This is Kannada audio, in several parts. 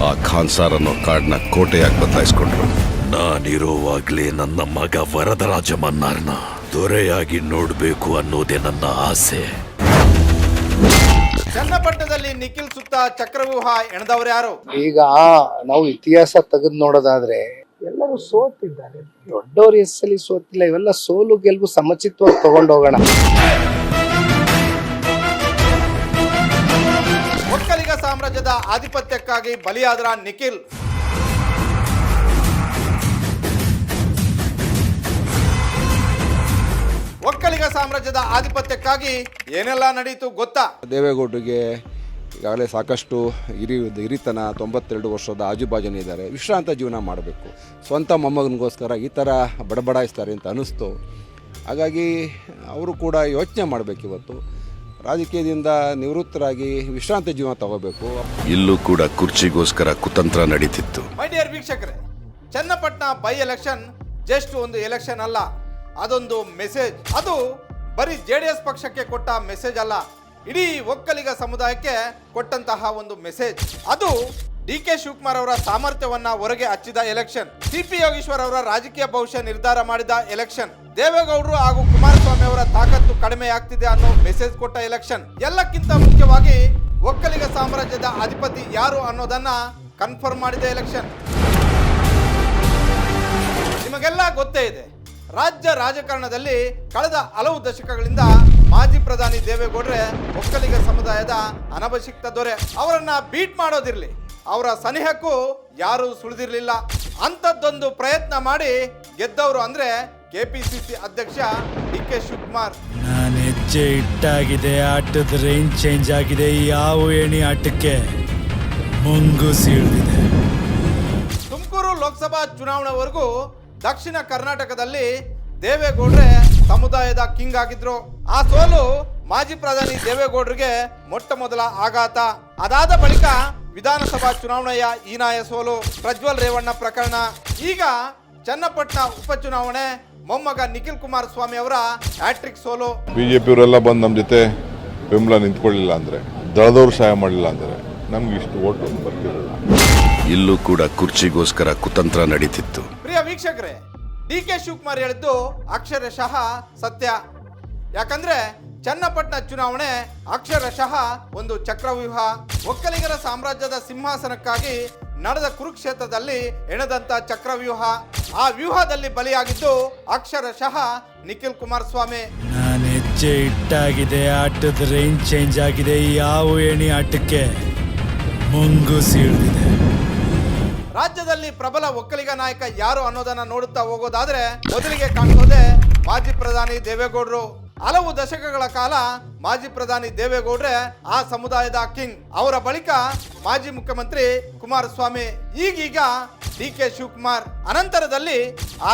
ಆ ಖಾನ್ಸಾರ್ ಅನ್ನೋ ಕಾಡ್ನ ಕೋಟೆಯಾಗಿ ಬದಲಾಯಿಸ್ಕೊಂಡ್ರು. ನಾನಿರೋವಾಗ್ಲೇ ನನ್ನ ಮಗ ವರದರಾಜ ಮನ್ನಾರ್ನ ದೊರೆಯಾಗಿ ನೋಡ್ಬೇಕು ಅನ್ನೋದೇ ನನ್ನ ಆಸೆ. ಚನ್ನಪಟ್ಟಣದಲ್ಲಿ ನಿಖಿಲ್ ಸುತ್ತ ಚಕ್ರವ್ಯೂಹ ಎಣದವ್ರು ಯಾರು? ಈಗ ನಾವು ಇತಿಹಾಸ ತೆಗೆದು ನೋಡೋದಾದ್ರೆ ಎಲ್ಲರೂ ಸೋತಿದ್ದಾರೆ. ದೊಡ್ಡವ್ರ ಹೆಸರಲ್ಲಿ ಸೋತಿಲ್ಲ. ಇವೆಲ್ಲ ಸೋಲು ಗೆಲುವು ಸಮಚಿತ್ವಾಗಿ ತಗೊಂಡೋಗೋಣ. ಒಕ್ಕಲಿಗ ಸಾಮ್ರಾಜ್ಯದ ಆಧಿಪತ್ಯಕ್ಕಾಗಿ ಬಲಿಯಾದ್ರ ನಿಖಿಲ್. ಒಕ್ಕಲಿಗ ಸಾಮ್ರಾಜ್ಯದ ಆಧಿಪತ್ಯಕ್ಕಾಗಿ ಏನೆಲ್ಲ ನಡೀತು ಗೊತ್ತಾ? ದೇವೇಗೌಡರಿಗೆ ಈಗಾಗಲೇ ಸಾಕಷ್ಟು ಹಿರಿತನ, 92 ವರ್ಷದ ಆಜುಬಾಜುನೇ ಇದ್ದಾರೆ. ವಿಶ್ರಾಂತ ಜೀವನ ಮಾಡಬೇಕು. ಸ್ವಂತ ಮೊಮ್ಮಗನಿಗೋಸ್ಕರ ಈ ಥರ ಬಡಬಡಾಯಿಸ್ತಾರೆ ಅಂತ ಅನ್ನಿಸ್ತು. ಹಾಗಾಗಿ ಅವರು ಕೂಡ ಯೋಚನೆ ಮಾಡಬೇಕು. ಇವತ್ತು ರಾಜಕೀಯದಿಂದ ನಿವೃತ್ತರಾಗಿ ವಿಶ್ರಾಂತ ಜೀವನ ತಗೋಬೇಕು. ಇಲ್ಲೂ ಕೂಡ ಕುರ್ಚಿಗೋಸ್ಕರ ಕುತಂತ್ರ ನಡೀತಿತ್ತು. ಮೈ ಡಿಯರ್ ವೀಕ್ಷಕರೇ, ಚನ್ನಪಟ್ಟಣ ಬೈ ಎಲೆಕ್ಷನ್ ಜಸ್ಟ್ ಒಂದು ಎಲೆಕ್ಷನ್ ಅಲ್ಲ, ಅದೊಂದು ಮೆಸೇಜ್. ಅದು ಬರೀ JDS ಪಕ್ಷಕ್ಕೆ ಕೊಟ್ಟ ಮೆಸೇಜ್ ಅಲ್ಲ, ಇಡೀ ಒಕ್ಕಲಿಗ ಸಮುದಾಯಕ್ಕೆ ಕೊಟ್ಟಂತಹ ಒಂದು ಮೆಸೇಜ್. ಅದು DK ಶಿವಕುಮಾರ್ ಅವರ ಸಾಮರ್ಥ್ಯವನ್ನ ಹೊರಗೆ ಹಚ್ಚಿದ ಎಲೆಕ್ಷನ್. CP ಯೋಗೇಶ್ವರ್ ಅವರ ರಾಜಕೀಯ ಭವಿಷ್ಯ ನಿರ್ಧಾರ ಮಾಡಿದ ಎಲೆಕ್ಷನ್. ದೇವೇಗೌಡರು ಹಾಗೂ ಕುಮಾರಸ್ವಾಮಿ ಅವರ ತಾಕತ್ತು ಕಡಿಮೆ ಆಗ್ತಿದೆ ಅನ್ನೋ ಮೆಸೇಜ್ ಕೊಟ್ಟ ಎಲೆಕ್ಷನ್. ಎಲ್ಲಕ್ಕಿಂತ ಮುಖ್ಯವಾಗಿ ಒಕ್ಕಲಿಗ ಸಾಮ್ರಾಜ್ಯದ ಅಧಿಪತಿ ಯಾರು ಅನ್ನೋದನ್ನ ಕನ್ಫರ್ಮ್ ಮಾಡಿದ ಎಲೆಕ್ಷನ್. ನಿಮಗೆಲ್ಲ ಗೊತ್ತೇ ಇದೆ, ರಾಜ್ಯ ರಾಜಕಾರಣದಲ್ಲಿ ಕಳೆದ ಹಲವು ದಶಕಗಳಿಂದ ಮಾಜಿ ಪ್ರಧಾನಿ ದೇವೇಗೌಡ್ರೆ ಒಕ್ಕಲಿಗ ಸಮುದಾಯದ ಅನಭಿಷಿಕ್ತ ದೊರೆ. ಅವರನ್ನ ಬೀಟ್ ಮಾಡೋದಿರ್ಲಿ, ಅವರ ಸನಿಹಕ್ಕೂ ಯಾರೂ ಸುಳಿದಿರಲಿಲ್ಲ. ಅಂಥದ್ದೊಂದು ಪ್ರಯತ್ನ ಮಾಡಿ ಗೆದ್ದವರು ಅಂದ್ರೆ KPCC ಅಧ್ಯಕ್ಷ DK ಶಿವಕುಮಾರ್. ನಾನು ಹೆಜ್ಜೆ ಇಟ್ಟಾಗಿದೆ, ಆಟದ ರೇಂಜ್ ಚೇಂಜ್ ಆಗಿದೆ. ಯಾವ ಏಣಿ ಆಟಕ್ಕೆ ಮುಂಗುಸಿ ಹಿಡಿದಿದೆ. ತುಮಕೂರು ಲೋಕಸಭಾ ಚುನಾವಣೆವರೆಗೂ ದಕ್ಷಿಣ ಕರ್ನಾಟಕದಲ್ಲಿ ದೇವೇಗೌಡ್ರೆ ಸಮುದಾಯದ ಕಿಂಗ್ ಆಗಿದ್ರು. ಆ ಸೋಲು ಮಾಜಿ ಪ್ರಧಾನಿ ದೇವೇಗೌಡರಿಗೆ ಮೊಟ್ಟ ಮೊದಲ ಆಘಾತ. ಅದಾದ ಬಳಿಕ ವಿಧಾನಸಭಾ ಚುನಾವಣೆಯ ಹೀನಾಯ ಸೋಲು, ಪ್ರಜ್ವಲ್ ರೇವಣ್ಣ ಪ್ರಕರಣ. ಈಗ ಚನ್ನಪಟ್ಟಣ ಉಪಚುನಾವಣೆ, ಮೊಮ್ಮಗ ನಿಖಿಲ್ ಕುಮಾರಸ್ವಾಮಿ ಅವರ ಹ್ಯಾಟ್ರಿಕ್ ಸೋಲು. ಬಿಜೆಪಿಯವರೆಲ್ಲ ಬಂದು ನಮ್ಮ ಜೊತೆ ಬೆಂಬಲ ನಿಂತ್ಕೊಳ್ಳಿಲ್ಲ ಅಂದ್ರೆ, ದಳದವ್ರು ಸಹಾಯ ಮಾಡಲಿಲ್ಲ ಅಂದ್ರೆ ನಮ್ಗೆ ಇಷ್ಟು ಓಟ್ ಬರ್ತಿರಲಿಲ್ಲ. ಇಲ್ಲೂ ಕೂಡ ಕುರ್ಚಿಗೋಸ್ಕರ ಕುತಂತ್ರ ನಡೀತಿತ್ತು. ಪ್ರಿಯ ವೀಕ್ಷಕರೇ, DK ಶಿವಕುಮಾರ್ ಹೇಳಿದ್ದು ಅಕ್ಷರಶಃ ಸತ್ಯ. ಯಾಕಂದ್ರೆ ಚನ್ನಪಟ್ಟಣ ಚುನಾವಣೆ ಅಕ್ಷರಶಃ ಒಂದು ಚಕ್ರವ್ಯೂಹ. ಒಕ್ಕಲಿಗರ ಸಾಮ್ರಾಜ್ಯದ ಸಿಂಹಾಸನಕ್ಕಾಗಿ ನಡೆದ ಕುರುಕ್ಷೇತ್ರದಲ್ಲಿ ಎಣೆದಂತ ಚಕ್ರವ್ಯೂಹ. ಆ ವ್ಯೂಹದಲ್ಲಿ ಬಲಿಯಾಗಿದ್ದು ಅಕ್ಷರಶಃ ನಿಖಿಲ್ ಕುಮಾರಸ್ವಾಮಿ. ನಾನು ಹೆಜ್ಜೆ ಇಟ್ಟಾಗಿದೆ, ಆಟದ ರೇಂಜ್ ಚೇಂಜ್ ಆಗಿದೆ. ಯಾವ ಏಣಿ ಆಟಕ್ಕೆ ಮುಂಗುಸಿ ಹಿಡಿದಿದೆ. ರಾಜ್ಯದಲ್ಲಿ ಪ್ರಬಲ ಒಕ್ಕಲಿಗ ನಾಯಕ ಯಾರು ಅನ್ನೋದನ್ನ ನೋಡುತ್ತಾ ಹೋಗೋದಾದ್ರೆ ಮೊದಲಿಗೆ ಕಾಣಿಸೋದೆ ಮಾಜಿ ಪ್ರಧಾನಿ ದೇವೇಗೌಡರು. ಹಲವು ದಶಕಗಳ ಕಾಲ ಮಾಜಿ ಪ್ರಧಾನಿ ದೇವೇಗೌಡ್ರೆ ಆ ಸಮುದಾಯದ ಕಿಂಗ್. ಅವರ ಬಳಿಕ ಮಾಜಿ ಮುಖ್ಯಮಂತ್ರಿ ಕುಮಾರಸ್ವಾಮಿ, ಈಗೀಗ DK ಶಿವಕುಮಾರ್. ಅನಂತರದಲ್ಲಿ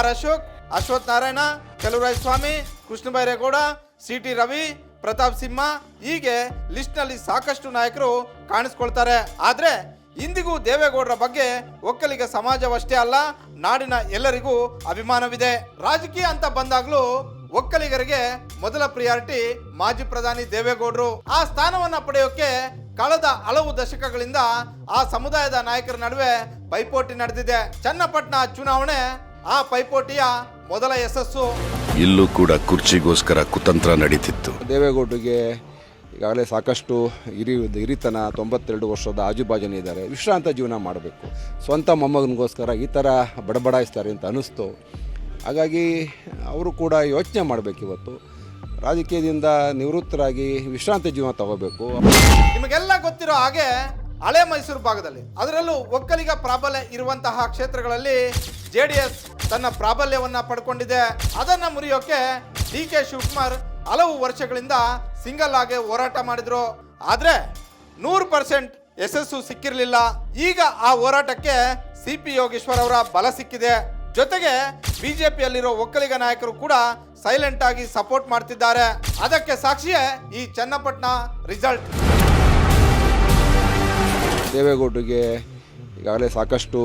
R ಅಶೋಕ್, ಅಶ್ವಥ್ ನಾರಾಯಣ, ಚಲುವರಾಯಸ್ವಾಮಿ, ಕೃಷ್ಣ ಬೈರೇಗೌಡ, CT ರವಿ, ಪ್ರತಾಪ್ ಸಿಂಹ, ಹೀಗೆ ಲಿಸ್ಟ್ ನಲ್ಲಿ ಸಾಕಷ್ಟು ನಾಯಕರು ಕಾಣಿಸ್ಕೊಳ್ತಾರೆ. ಆದ್ರೆ ಇಂದಿಗೂ ದೇವೇಗೌಡರ ಬಗ್ಗೆ ಒಕ್ಕಲಿಗ ಸಮಾಜವಷ್ಟೇ ಅಲ್ಲ, ನಾಡಿನ ಎಲ್ಲರಿಗೂ ಅಭಿಮಾನವಿದೆ. ರಾಜಕೀಯ ಅಂತ ಬಂದಾಗ್ಲೂ ಒಕ್ಕಲಿಗರಿಗೆ ಮೊದಲ ಪ್ರಿಯಾರಿಟಿ ಮಾಜಿ ಪ್ರಧಾನಿ ದೇವೇಗೌಡರು. ಆ ಸ್ಥಾನವನ್ನ ಪಡೆಯೋಕೆ ಕಳೆದ ಹಲವು ದಶಕಗಳಿಂದ ಆ ಸಮುದಾಯದ ನಾಯಕರ ನಡುವೆ ಪೈಪೋಟಿ ನಡೆದಿದೆ. ಚನ್ನಪಟ್ಟಣ ಚುನಾವಣೆ ಆ ಪೈಪೋಟಿಯ ಮೊದಲ ಯಶಸ್ಸು. ಇಲ್ಲೂ ಕೂಡ ಕುರ್ಚಿಗೋಸ್ಕರ ಕುತಂತ್ರ ನಡೀತಿತ್ತು. ದೇವೇಗೌಡರಿಗೆ ಈಗಾಗಲೇ ಸಾಕಷ್ಟು ಹಿರಿತನ, 92 ವರ್ಷದ ಆಜುಬಾಜುನೇ ಇದ್ದಾರೆ. ವಿಶ್ರಾಂತ ಜೀವನ ಮಾಡಬೇಕು. ಸ್ವಂತ ಮೊಮ್ಮಗನಿಗೋಸ್ಕರ ಈ ಥರ ಬಡಬಡಾಯಿಸ್ತಾರೆ ಅಂತ ಅನ್ನಿಸ್ತು. ಹಾಗಾಗಿ ಅವರು ಕೂಡ ಯೋಚನೆ ಮಾಡಬೇಕು. ಇವತ್ತು ರಾಜಕೀಯದಿಂದ ನಿವೃತ್ತರಾಗಿ ವಿಶ್ರಾಂತ ಜೀವನ ತಗೋಬೇಕು. ನಿಮಗೆಲ್ಲ ಗೊತ್ತಿರೋ ಹಾಗೆ ಹಳೆ ಮೈಸೂರು ಭಾಗದಲ್ಲಿ, ಅದರಲ್ಲೂ ಒಕ್ಕಲಿಗ ಪ್ರಾಬಲ್ಯ ಇರುವಂತಹ ಕ್ಷೇತ್ರಗಳಲ್ಲಿ JDS ತನ್ನ ಪ್ರಾಬಲ್ಯವನ್ನ ಪಡ್ಕೊಂಡಿದೆ. ಅದನ್ನ ಮುರಿಯೋಕೆ DK ಶಿವಕುಮಾರ್ ಹಲವು ವರ್ಷಗಳಿಂದ ಸಿಂಗಲ್ ಆಗಿ ಹೋರಾಟ ಮಾಡಿದ್ರು. ಆದ್ರೆ 100% ಯಶಸ್ಸು ಸಿಕ್ಕಿರಲಿಲ್ಲ. ಈಗ ಆ ಹೋರಾಟಕ್ಕೆ CP ಯೋಗೇಶ್ವರ್ ಅವರ ಬಲ ಸಿಕ್ಕಿದೆ. ಜೊತೆಗೆ ಬಿಜೆಪಿಯಲ್ಲಿರೋ ಒಕ್ಕಲಿಗ ನಾಯಕರು ಕೂಡ ಸೈಲೆಂಟ್ ಆಗಿ ಸಪೋರ್ಟ್ ಮಾಡ್ತಿದ್ದಾರೆ. ಅದಕ್ಕೆ ಸಾಕ್ಷಿಯೇ ಈ ಚನ್ನಪಟ್ಟಣ ರಿಸಲ್ಟ್. ದೇವೇಗೌಡರಿಗೆ ಈಗಾಗಲೇ ಸಾಕಷ್ಟು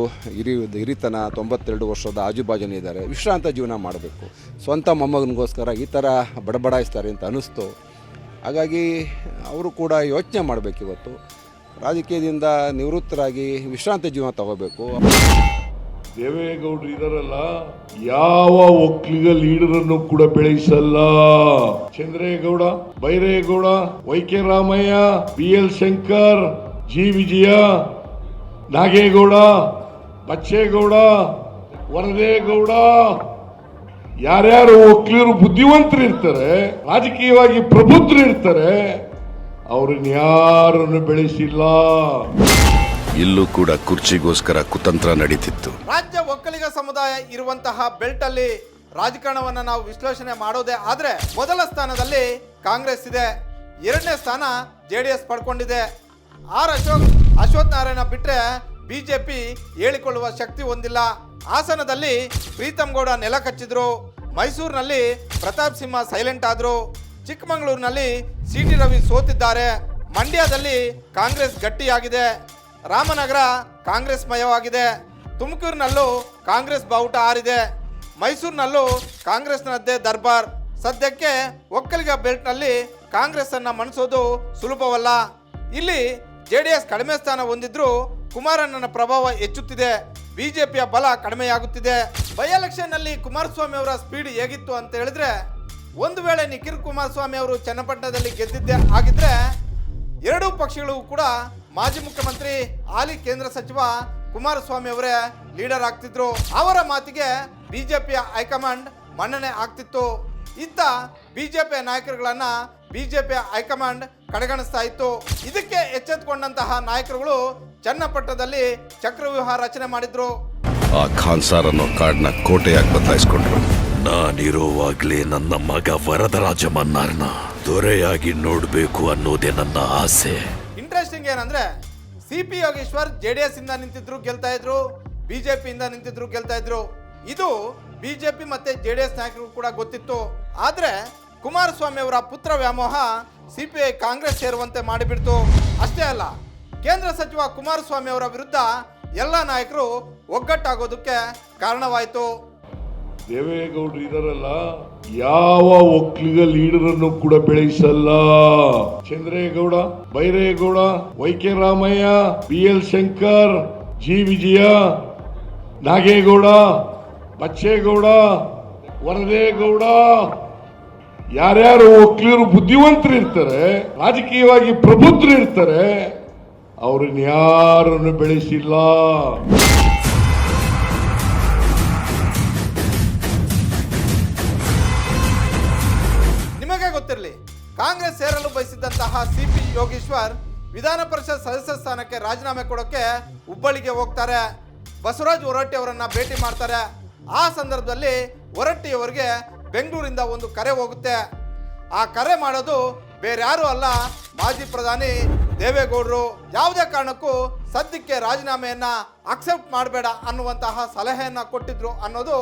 ಹಿರಿತನ, 92 ವರ್ಷದ ಆಜುಬಾಜುನೇ ಇದ್ದಾರೆ. ವಿಶ್ರಾಂತ ಜೀವನ ಮಾಡಬೇಕು. ಸ್ವಂತ ಮೊಮ್ಮಗನಿಗೋಸ್ಕರ ಈ ಥರ ಬಡಬಡಾಯಿಸ್ತಾರೆ ಅಂತ ಅನ್ನಿಸ್ತು. ಹಾಗಾಗಿ ಅವರು ಕೂಡ ಯೋಚನೆ ಮಾಡಬೇಕು. ಇವತ್ತು ರಾಜಕೀಯದಿಂದ ನಿವೃತ್ತರಾಗಿ ವಿಶ್ರಾಂತಿ ಜೀವನ ತಗೋಬೇಕು. ದೇವೇಗೌಡರು ಇದಾರಲ್ಲ, ಯಾವ ಒಕ್ಕಲಿಗ ಲೀಡರನ್ನು ಕೂಡ ಬೆಳೆಸಲ್ಲ. Chandregowda, Byregowda, Y K Ramaiah, BL Shankar, G Vijaya, Nagegowda, Bachegowda, Varadegowda, ಯಾರ್ಯಾರು ಒಕ್ಕಲಿಗರು ಬುದ್ಧಿವಂತರು ಇರ್ತಾರೆ, ರಾಜಕೀಯವಾಗಿ ಪ್ರಬುದ್ಧರು ಇರ್ತಾರೆ, ಅವ್ರನ್ನ ಯಾರನ್ನು ಬೆಳೆಸಿಲ್ಲ. ಇಲ್ಲೂ ಕೂಡ ಕುರ್ಚಿಗೋಸ್ಕರ ಕುತಂತ್ರ ನಡೀತಿತ್ತು. ರಾಜ್ಯ ಒಕ್ಕಲಿಗ ಸಮುದಾಯ ಇರುವಂತಹ ಬೆಲ್ಟ್ ಅಲ್ಲಿ ರಾಜಕಾರಣವನ್ನ ನಾವು ವಿಶ್ಲೇಷಣೆ ಮಾಡೋದೇ ಆದ್ರೆ ಮೊದಲ ಸ್ಥಾನದಲ್ಲಿ ಕಾಂಗ್ರೆಸ್ ಇದೆ, ಎರಡನೇ ಸ್ಥಾನ JDS ಪಡ್ಕೊಂಡಿದೆ. ಅಶ್ವಥ್ ನಾರಾಯಣ ಬಿಟ್ರೆ ಬಿಜೆಪಿ ಹೇಳಿಕೊಳ್ಳುವ ಶಕ್ತಿ ಹೊಂದಿಲ್ಲ. ಹಾಸನದಲ್ಲಿ ಪ್ರೀತಮ್ ಗೌಡ ನೆಲ ಕಚ್ಚಿದ್ರು, ಮೈಸೂರಿನಲ್ಲಿ ಪ್ರತಾಪ್ ಸಿಂಹ ಸೈಲೆಂಟ್ ಆದ್ರು, ಚಿಕ್ಕಮಗಳೂರಿನಲ್ಲಿ CT ರವಿ ಸೋತಿದ್ದಾರೆ, ಮಂಡ್ಯದಲ್ಲಿ ಕಾಂಗ್ರೆಸ್ ಗಟ್ಟಿಯಾಗಿದೆ, ರಾಮನಗರ ಕಾಂಗ್ರೆಸ್ ಮಯವಾಗಿದೆ, ತುಮಕೂರಿನಲ್ಲೂ ಕಾಂಗ್ರೆಸ್ ಬಾವುಟ ಹಾರಿದೆ, ಮೈಸೂರಿನಲ್ಲೂ ಕಾಂಗ್ರೆಸ್ನದ್ದೇ ದರ್ಬಾರ್. ಸದ್ಯಕ್ಕೆ ಒಕ್ಕಲಿಗ ಬೆಲ್ಟ್ನಲ್ಲಿ ಕಾಂಗ್ರೆಸ್ ಅನ್ನ ಮಣಿಸೋದು ಸುಲಭವಲ್ಲ. ಇಲ್ಲಿ JDS ಕಡಿಮೆ ಸ್ಥಾನ ಹೊಂದಿದ್ರು ಕುಮಾರಣ್ಣನ ಪ್ರಭಾವ ಹೆಚ್ಚುತ್ತಿದೆ, ಬಿಜೆಪಿಯ ಬಲ ಕಡಿಮೆಯಾಗುತ್ತಿದೆ. ಬೈ ಎಲೆಕ್ಷನ್ ನಲ್ಲಿ ಕುಮಾರಸ್ವಾಮಿ ಅವರ ಸ್ಪೀಡ್ ಹೇಗಿತ್ತು ಅಂತ ಹೇಳಿದ್ರೆ, ಒಂದು ವೇಳೆ ನಿಖಿಲ್ ಕುಮಾರಸ್ವಾಮಿ ಅವರು ಚನ್ನಪಟ್ಟಣದಲ್ಲಿ ಗೆದ್ದಿದ್ದೇ ಆಗಿದ್ರೆ ಎರಡೂ ಪಕ್ಷಗಳು ಕೂಡ ಮಾಜಿ ಮುಖ್ಯಮಂತ್ರಿ ಹಾಲಿ ಕೇಂದ್ರ ಸಚಿವ ಕುಮಾರಸ್ವಾಮಿ ಅವರೇ ಲೀಡರ್ ಆಗ್ತಿದ್ರು. ಅವರ ಮಾತಿಗೆ ಬಿಜೆಪಿಯ ಹೈಕಮಾಂಡ್ ಮನ್ನಣೆ ಆಗ್ತಿತ್ತು. ಇತ್ತ ಬಿಜೆಪಿಯ ನಾಯಕರುಗಳನ್ನ ಬಿಜೆಪಿಯ ಹೈಕಮಾಂಡ್ ಕಡೆಗಣಿಸ್ತಾ ಇತ್ತು. ಇದಕ್ಕೆ ಎಚ್ಚೆತ್ತುಕೊಂಡಂತಹ ನಾಯಕರುಗಳು ಚನ್ನಪಟ್ಟಣದಲ್ಲಿ ಚಕ್ರವ್ಯೂಹ ರಚನೆ ಮಾಡಿದ್ರು. ಆ ಖಾನ್ಸಾರ್ ಅನ್ನೋ ಕಾರ್ಡ್ನ ಕೋಟೆಯಾಗಿ ಬದಲಾಯಿಸ್ಕೊಂಡ್ರು. ನಾನಿರೋವಾಗ್ಲೇ ನನ್ನ ಮಗ ವರದರಾಜ ಮನ್ನಾರ್ನ ದೊರೆಯಾಗಿ ನೋಡ್ಬೇಕು ಅನ್ನೋದೇ ನನ್ನ ಆಸೆ. ಇಂಟ್ರೆಸ್ಟಿಂಗ್ ಏನಂದ್ರೆ CP ಯೋಗೇಶ್ವರ್ JDS ಇಂದ ನಿಂತಿದ್ರು ಗೆಲ್ತಾ ಇದ್ರು, ಬಿಜೆಪಿ ಇಂದ ನಿಂತಿದ್ರು ಗೆಲ್ತಾ ಇದ್ರು. ಇದು ಬಿಜೆಪಿ ಮತ್ತೆ JDS ನಾಯಕರು ಕೂಡ ಗೊತ್ತಿತ್ತು. ಆದ್ರೆ ಕುಮಾರಸ್ವಾಮಿ ಅವರ ಪುತ್ರ ವ್ಯಾಮೋಹ CPI ಕಾಂಗ್ರೆಸ್ ಸೇರುವಂತೆ ಮಾಡಿಬಿಡ್ತು. ಅಷ್ಟೇ ಅಲ್ಲ, ಕೇಂದ್ರ ಸಚಿವ ಕುಮಾರಸ್ವಾಮಿ ಅವರ ವಿರುದ್ಧ ಎಲ್ಲ ನಾಯಕರು ಒಗ್ಗಟ್ಟಾಗೋದಕ್ಕೆ ಕಾರಣವಾಯಿತು. ದೇವೇಗೌಡರು ಇದಾರಲ್ಲ, ಯಾವ ಒಕ್ಕಲಿಗ ಲೀಡರನ್ನು ಕೂಡ ಬೆಳೆಸಲ್ಲ. Chandregowda, Byregowda, Y K Ramaiah, BL Shankar, G Vijaya, Nagegowda, Bachegowda, Varadegowda, ಯಾರ್ಯಾರು ಒಕ್ಕಲಿಗರು ಬುದ್ಧಿವಂತರು ಇರ್ತಾರೆ, ರಾಜಕೀಯವಾಗಿ ಪ್ರಬುದ್ಧರು ಇರ್ತಾರೆ, ಅವ್ರನ್ನ ಯಾರನ್ನು ಬೆಳೆಸಿಲ್ಲ. ನಿಮಗೆ ಗೊತ್ತಿರಲಿ, ಕಾಂಗ್ರೆಸ್ ಸೇರಲು ಬಯಸಿದ್ದಂತಹ CP ಯೋಗೇಶ್ವರ್ ವಿಧಾನ ಪರಿಷತ್ ಸದಸ್ಯ ಸ್ಥಾನಕ್ಕೆ ರಾಜೀನಾಮೆ ಕೊಡೋಕೆ ಹುಬ್ಬಳ್ಳಿಗೆ ಹೋಗ್ತಾರೆ. ಬಸವರಾಜ್ ಹೊರಟ್ಟಿ ಅವರನ್ನ ಭೇಟಿ ಮಾಡ್ತಾರೆ. ಆ ಸಂದರ್ಭದಲ್ಲಿ ಹೊರಟ್ಟಿ ಅವರಿಗೆ ಬೆಂಗಳೂರಿಂದ ಒಂದು ಕರೆ ಹೋಗುತ್ತೆ. ಆ ಕರೆ ಮಾಡೋದು ಬೇರೆ ಯಾರು ಅಲ್ಲ, ಮಾಜಿ ಪ್ರಧಾನಿ ದೇವೇಗೌಡರು. ಯಾವುದೇ ಕಾರಣಕ್ಕೂ ಸದ್ಯಕ್ಕೆ ರಾಜೀನಾಮೆಯನ್ನ ಅಕ್ಸೆಪ್ಟ್ ಮಾಡಬೇಡ ಅನ್ನುವಂತಹ ಸಲಹೆಯನ್ನ ಕೊಟ್ಟಿದ್ರು ಅನ್ನೋದು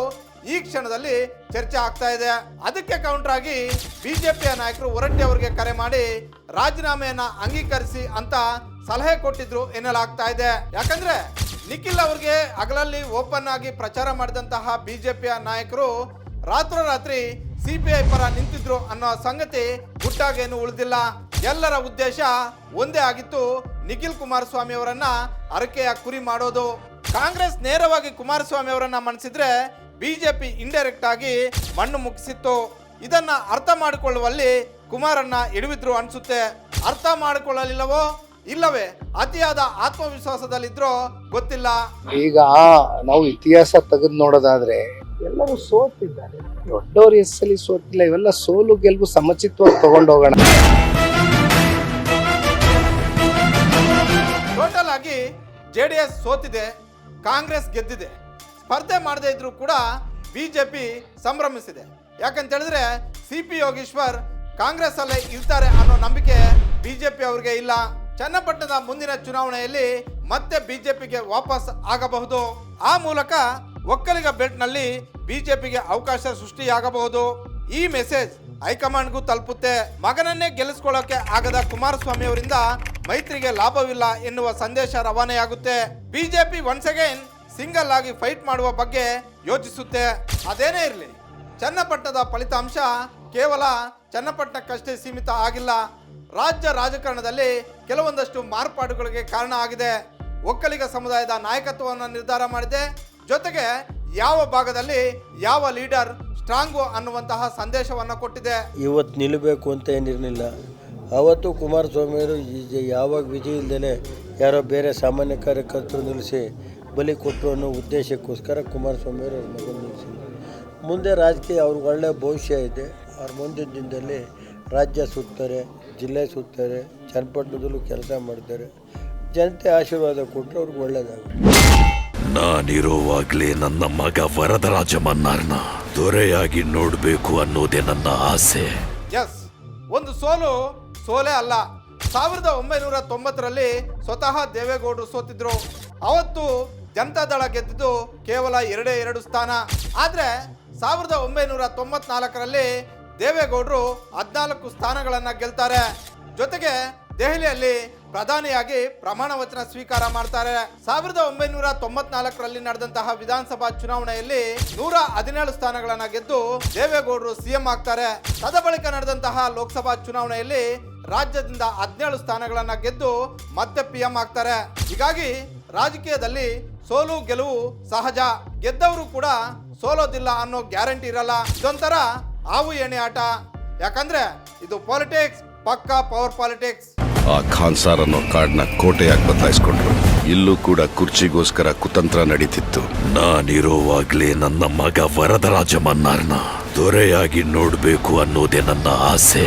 ಈ ಕ್ಷಣದಲ್ಲಿ ಚರ್ಚೆ ಆಗ್ತಾ ಇದೆ. ಅದಕ್ಕೆ ಕೌಂಟರ್ ಆಗಿ ಬಿಜೆಪಿಯ ನಾಯಕರು ಹೊರಟ್ಟಿ ಅವರಿಗೆ ಕರೆ ಮಾಡಿ ರಾಜೀನಾಮೆಯನ್ನ ಅಂಗೀಕರಿಸಿ ಅಂತ ಸಲಹೆ ಕೊಟ್ಟಿದ್ರು ಎನ್ನಲಾಗ್ತಾ ಇದೆ. ಯಾಕಂದ್ರೆ ನಿಖಿಲ್ ಅವರಿಗೆ ಹಗಲಲ್ಲಿ ಓಪನ್ ಆಗಿ ಪ್ರಚಾರ ಮಾಡಿದಂತಹ ಬಿಜೆಪಿಯ ನಾಯಕರು ರಾತ್ರೋರಾತ್ರಿ CPI ಪರ ನಿಂತಿದ್ರು ಅನ್ನೋ ಸಂಗತಿ ಗುಟ್ಟಾಗೇನು ಉಳಿದಿಲ್ಲ. ಎಲ್ಲರ ಉದ್ದೇಶ ಒಂದೇ ಆಗಿತ್ತು, ನಿಖಿಲ್ ಕುಮಾರಸ್ವಾಮಿ ಅವರನ್ನ ಅರಕೆಯ ಕುರಿ ಮಾಡೋದು. ಕಾಂಗ್ರೆಸ್ ನೇರವಾಗಿ ಕುಮಾರಸ್ವಾಮಿ ಅವರನ್ನ ಮಣಿಸಿದ್ರೆ ಬಿಜೆಪಿ ಇಂಡೈರೆಕ್ಟ್ ಆಗಿ ಮಣ್ಣು ಮುಗಿಸಿತ್ತು. ಇದನ್ನ ಅರ್ಥ ಮಾಡಿಕೊಳ್ಳುವಲ್ಲಿ ಕುಮಾರಣ್ಣ ಎಡವಿದ್ರು ಅನ್ಸುತ್ತೆ. ಅರ್ಥ ಮಾಡಿಕೊಳ್ಳಲಿಲ್ಲವೋ ಇಲ್ಲವೇ ಅತಿಯಾದ ಆತ್ಮವಿಶ್ವಾಸದಲ್ಲಿದ್ರೋ ಗೊತ್ತಿಲ್ಲ. ಈಗ ನಾವು ಇತಿಹಾಸ ತೆಗೆದು ನೋಡೋದಾದ್ರೆ ಎಲ್ಲರೂ ಸೋತಿದ್ದಾರೆ, ದೊಡ್ಡವರು ಎಸ್ಸಲ್ಲಿ ಸೋತಿಲ್ಲ. ಇವೆಲ್ಲ ಸೋಲು ಗೆಲುವು ಸಮಚಿತ್ವಾಗಿ ತಗೊಂಡೋಗೋಣ. ಟೋಟಲ್ ಆಗಿ JDS ಸೋತಿದೆ, ಕಾಂಗ್ರೆಸ್ ಗೆದ್ದಿದೆ. ಸ್ಪರ್ಧೆ ಮಾಡದೇ ಇದ್ರೂ ಕೂಡ ಬಿಜೆಪಿ ಸಂಭ್ರಮಿಸಿದೆ. ಯಾಕಂತ ಹೇಳಿದ್ರೆ CP ಯೋಗೇಶ್ವರ್ ಕಾಂಗ್ರೆಸ್ ಅಲ್ಲೇ ಇರ್ತಾರೆ ಅನ್ನೋ ನಂಬಿಕೆ ಬಿಜೆಪಿ ಅವರಿಗೆ ಇಲ್ಲ. ಚನ್ನಪಟ್ಟಣದ ಮುಂದಿನ ಚುನಾವಣೆಯಲ್ಲಿ ಮತ್ತೆ ಬಿಜೆಪಿಗೆ ವಾಪಸ್ ಆಗಬಹುದು. ಆ ಮೂಲಕ ಒಕ್ಕಲಿಗ ಬೆಲ್ಟ್ನಲ್ಲಿ ಬಿಜೆಪಿಗೆ ಅವಕಾಶ ಸೃಷ್ಟಿಯಾಗಬಹುದು. ಈ ಮೆಸೇಜ್ ಹೈಕಮಾಂಡ್ಗೂ ತಲುಪುತ್ತೆ. ಮಗನನ್ನೇ ಗೆಲ್ಲಿಸ್ಕೊಳ್ಳೋಕೆ ಆಗದ ಕುಮಾರಸ್ವಾಮಿ ಅವರಿಂದ ಮೈತ್ರಿಗೆ ಲಾಭವಿಲ್ಲ ಎನ್ನುವ ಸಂದೇಶ ರವಾನೆಯಾಗುತ್ತೆ. ಬಿಜೆಪಿ ಒನ್ಸ್ ಅಗೈನ್ ಸಿಂಗಲ್ ಆಗಿ ಫೈಟ್ ಮಾಡುವ ಬಗ್ಗೆ ಯೋಚಿಸುತ್ತೆ. ಅದೇನೇ ಇರಲಿ, ಚನ್ನಪಟ್ಟಣದ ಫಲಿತಾಂಶ ಕೇವಲ ಚನ್ನಪಟ್ಟಣಕ್ಕಷ್ಟೇ ಸೀಮಿತ ಆಗಿಲ್ಲ. ರಾಜ್ಯ ರಾಜಕಾರಣದಲ್ಲಿ ಕೆಲವೊಂದಷ್ಟು ಮಾರ್ಪಾಡುಗಳಿಗೆ ಕಾರಣ ಆಗಿದೆ. ಒಕ್ಕಲಿಗ ಸಮುದಾಯದ ನಾಯಕತ್ವವನ್ನು ನಿರ್ಧಾರ ಮಾಡಿದೆ. ಜೊತೆಗೆ ಯಾವ ಭಾಗದಲ್ಲಿ ಯಾವ ಲೀಡರ್ ಸ್ಟ್ರಾಂಗು ಅನ್ನುವಂತಹ ಸಂದೇಶವನ್ನು ಕೊಟ್ಟಿದೆ. ಇವತ್ತು ನಿಲ್ಲಬೇಕು ಅಂತ ಏನಿರಲಿಲ್ಲ. ಅವತ್ತು ಕುಮಾರಸ್ವಾಮಿಯವರು ಯಾವಾಗ ವಿಜಯ ಇಲ್ಲದೇ ಯಾರೋ ಬೇರೆ ಸಾಮಾನ್ಯ ಕಾರ್ಯಕರ್ತರು ನಿಲ್ಲಿಸಿ ಬಲಿ ಕೊಟ್ಟರು ಅನ್ನೋ ಉದ್ದೇಶಕ್ಕೋಸ್ಕರ ಕುಮಾರಸ್ವಾಮಿಯವರು ಅವ್ರ ಮಗನ ನಿಲ್ಲಿಸಿದ್ರು. ಮುಂದೆ ರಾಜಕೀಯ ಅವ್ರಿಗೆ ಒಳ್ಳೆಯ ಭವಿಷ್ಯ ಇದೆ. ಅವ್ರ ಮುಂದಿನ ದಿನದಲ್ಲಿ ರಾಜ್ಯ ಸುತ್ತಾರೆ, ಜಿಲ್ಲೆ ಸುತ್ತಾರೆ, ಚನ್ನಪಟ್ಟಣದಲ್ಲೂ ಕೆಲಸ ಮಾಡ್ತಾರೆ. ಜನತೆ ಆಶೀರ್ವಾದ ಕೊಟ್ಟರೆ ಅವ್ರಿಗೆ ಒಳ್ಳೆಯದಾಗುತ್ತೆ. ನಾನಿರೋವಾಗ್ಲೇ ನನ್ನ ಮಗ ವರದರಾಜ ಮನ್ನಾರ್ನ ದೊರೆಯಾಗಿ ನೋಡ್ಬೇಕು ಅನ್ನೋದೇ ನನ್ನ ಆಸೆ. ಎಸ್, ಒಂದು ಸೋಲೇ ಅಲ್ಲ. 1990ರಲ್ಲಿ ಸ್ವತಃ ದೇವೇಗೌಡರು ಸೋತಿದ್ರು. ಅವತ್ತು ಜನತಾದಳ ಗೆದ್ದಿದ್ದು ಕೇವಲ 2 ಸ್ಥಾನ. ಆದರೆ 1994ರಲ್ಲಿ ದೇವೇಗೌಡರು 14 ಸ್ಥಾನಗಳನ್ನು ಗೆಲ್ತಾರೆ. ಜೊತೆಗೆ ದೆಹಲಿಯಲ್ಲಿ ಪ್ರಧಾನಿಯಾಗಿ ಪ್ರಮಾಣ ವಚನ ಸ್ವೀಕಾರ ಮಾಡ್ತಾರೆ. 1994ರಲ್ಲಿ ನಡೆದಂತಹ ವಿಧಾನಸಭಾ ಚುನಾವಣೆಯಲ್ಲಿ 117 ಸ್ಥಾನಗಳನ್ನ ಗೆದ್ದು ದೇವೇಗೌಡರು ಸಿಎಂ ಆಗ್ತಾರೆ. ತದಬಳಿಕ ನಡೆದಂತಹ ಲೋಕಸಭಾ ಚುನಾವಣೆಯಲ್ಲಿ ರಾಜ್ಯದಿಂದ 17 ಸ್ಥಾನಗಳನ್ನ ಗೆದ್ದು ಮತ್ತೆ PM ಆಗ್ತಾರೆ. ಹೀಗಾಗಿ ರಾಜಕೀಯದಲ್ಲಿ ಸೋಲು ಗೆಲುವು ಸಹಜ. ಗೆದ್ದವರು ಕೂಡ ಸೋಲೋದಿಲ್ಲ ಅನ್ನೋ ಗ್ಯಾರಂಟಿ ಇರಲ್ಲ. ಇದೊಂಥರ ಹಾವು ಎಣೆ ಆಟ. ಯಾಕಂದ್ರೆ ಇದು ಪಾಲಿಟಿಕ್ಸ್, ಪಕ್ಕಾ ಪವರ್ ಪಾಲಿಟಿಕ್ಸ್. ಆ ಖಾನ್ಸಾರ್ ಅನ್ನೋ ಕಾಡ್ನ ಕೋಟೆಯಾಗಿ ಬದಲಾಯಿಸ್ಕೊಂಡ್ರು. ಇಲ್ಲೂ ಕೂಡ ಕುರ್ಚಿಗೋಸ್ಕರ ಕುತಂತ್ರ ನಡೀತಿತ್ತು. ನಾನಿರೋವಾಗ್ಲೇ ನನ್ನ ಮಗ ವರದರಾಜ ಮನ್ನಾರ್ನ ದೊರೆಯಾಗಿ ನೋಡ್ಬೇಕು ಅನ್ನೋದೇ ನನ್ನ ಆಸೆ.